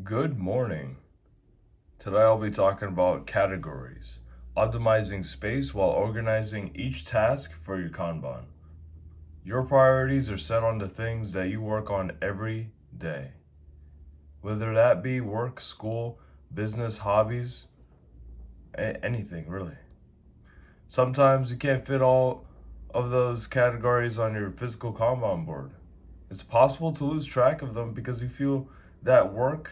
Good morning. Today I'll be talking about categories, optimizing space while organizing each task for your Kanban. Your priorities are set on the things that you work on every day, whether that be work, school, business, hobbies, anything really. Sometimes you can't fit all of those categories on your physical Kanban board. It's possible to lose track of them because you feel that work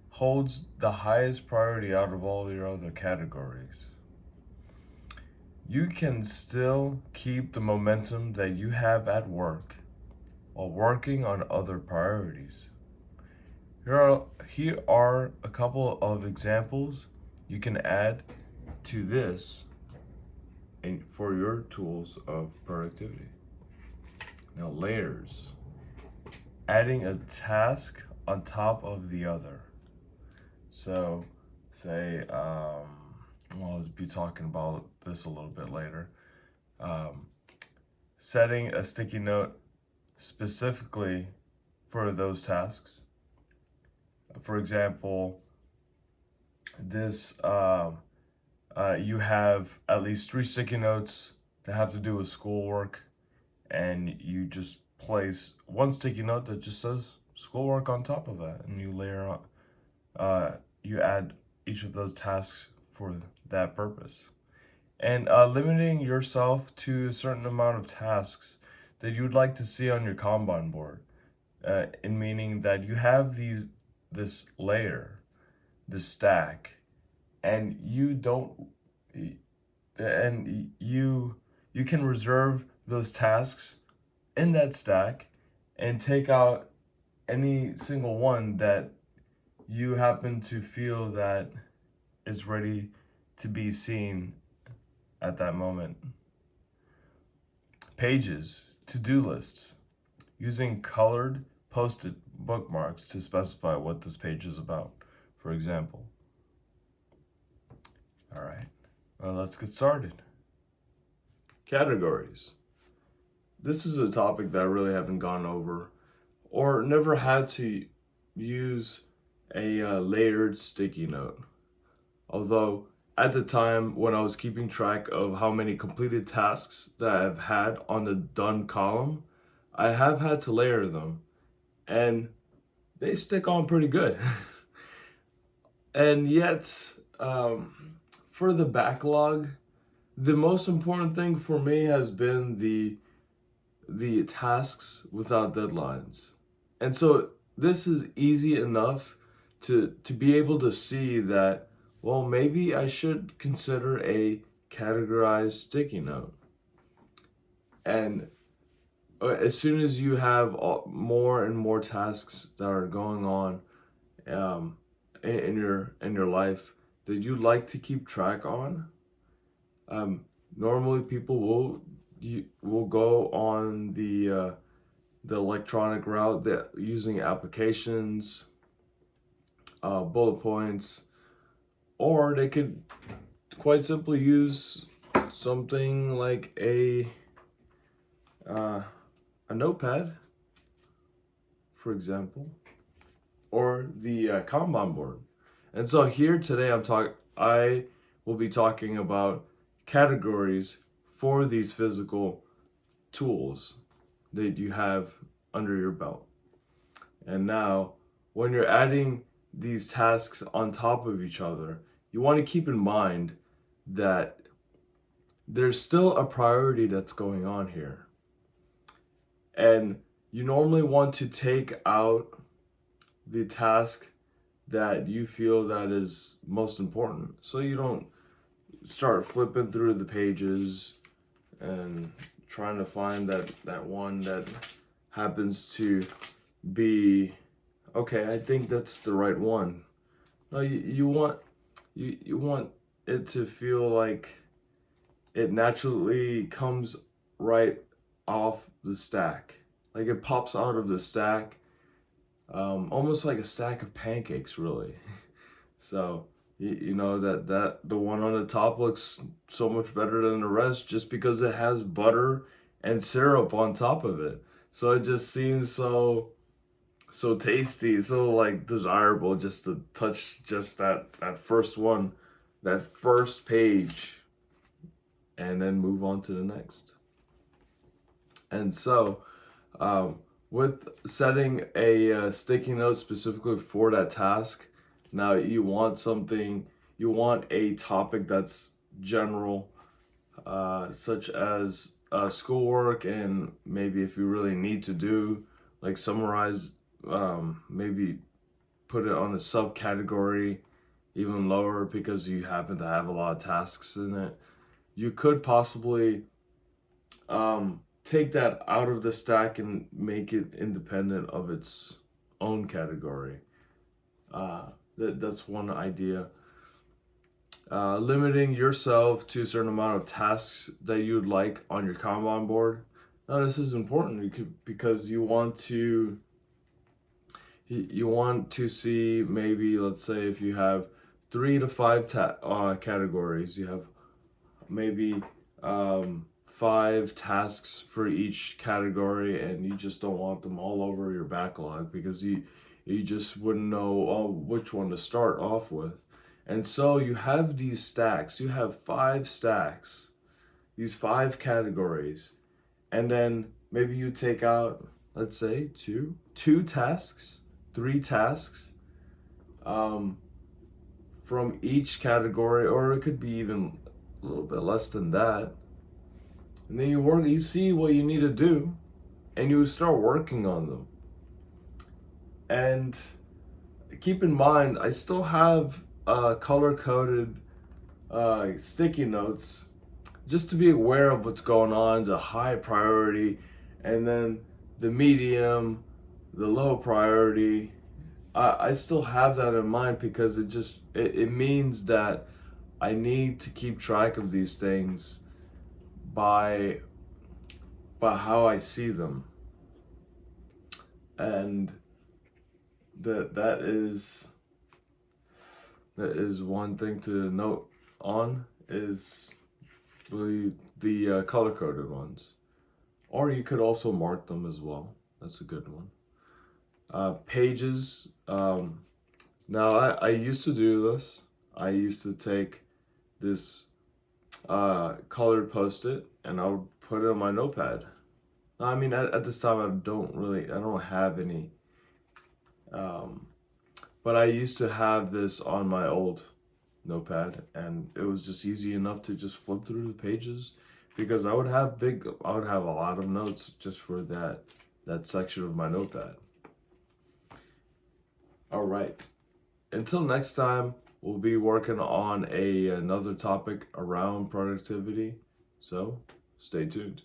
holds the highest priority out of all your other categories. You can still keep the momentum that you have at work while working on other priorities. Here are a couple of examples you can add to this for your tools of productivity. Now, layers. Adding a task on top of the other. So, say, I'll be talking about this a little bit later. Um, Setting a sticky note specifically for those tasks. For example, this you have at least 3 sticky notes that have to do with schoolwork, and you just place one sticky note that just says schoolwork on top of that, and you layer on, you add each of those tasks for that purpose. And limiting yourself to a certain amount of tasks that you would like to see on your Kanban board, in meaning that you have this layer, this stack, and you can reserve those tasks in that stack and take out any single one that you happen to feel that is ready to be seen at that moment. Pages, to-do lists, using colored post-it bookmarks to specify what this page is about, for example. All right, well, let's get started. Categories. This is a topic that I really haven't gone over or never had to use a layered sticky note. Although at the time when I was keeping track of how many completed tasks that I've had on the done column, I have had to layer them, and they stick on pretty good. And yet, for the backlog, the most important thing for me has been the tasks without deadlines. And so this is easy enough to be able to see that, well, maybe I should consider a categorized sticky note. And as soon as you have more and more tasks that are going on um, in your life that you'd like to keep track on, normally people will go on the electronic route that using applications, bullet points, or they could quite simply use something like a notepad, for example, or the Kanban board. And so here today I will be talking about categories for these physical tools that you have under your belt. And now, when you're adding these tasks on top of each other, you want to keep in mind that there's still a priority that's going on here. And you normally want to take out the task that you feel that is most important. So you don't start flipping through the pages and trying to find that one that happens to be okay. I think that's the right one. No, you want it to feel like it naturally comes right off the stack, like it pops out of the stack, almost like a stack of pancakes, really. So you know that the one on the top looks so much better than the rest just because it has butter and syrup on top of it. So it just seems so tasty, so like desirable just to touch just that first one, that first page, and then move on to the next. And so, with setting a sticky note specifically for that task, now you want something, you want a topic that's general, such as schoolwork, and maybe if you really need to do, like summarize, maybe put it on a subcategory even lower because you happen to have a lot of tasks in it. You could possibly take that out of the stack and make it independent of its own category. That's one idea. Limiting yourself to a certain amount of tasks that you'd like on your Kanban board. Now, this is important because you want to see, maybe, let's say, if you have 3 to 5 categories, you have maybe 5 tasks for each category, and you just don't want them all over your backlog because you just wouldn't know which one to start off with. And so you have these stacks. You have 5 stacks, these 5 categories, and then maybe you take out, let's say, two tasks, 3 tasks from each category, or it could be even a little bit less than that. And then you see what you need to do, and you start working on them. And keep in mind, I still have color-coded sticky notes just to be aware of what's going on, the high priority, and then the medium, the low priority. I still have that in mind because it means that I need to keep track of these things by how I see them. And that is one thing to note on, is the color coded ones, or you could also mark them as well. That's a good one. Pages. Now I used to do this. I used to take this colored post-it and I would put it on my notepad. I mean, at this time I don't have any, but I used to have this on my old notepad, and it was just easy enough to just flip through the pages because I would have a lot of notes just for that section of my notepad. All right. Until next time, we'll be working on another topic around productivity. So, stay tuned.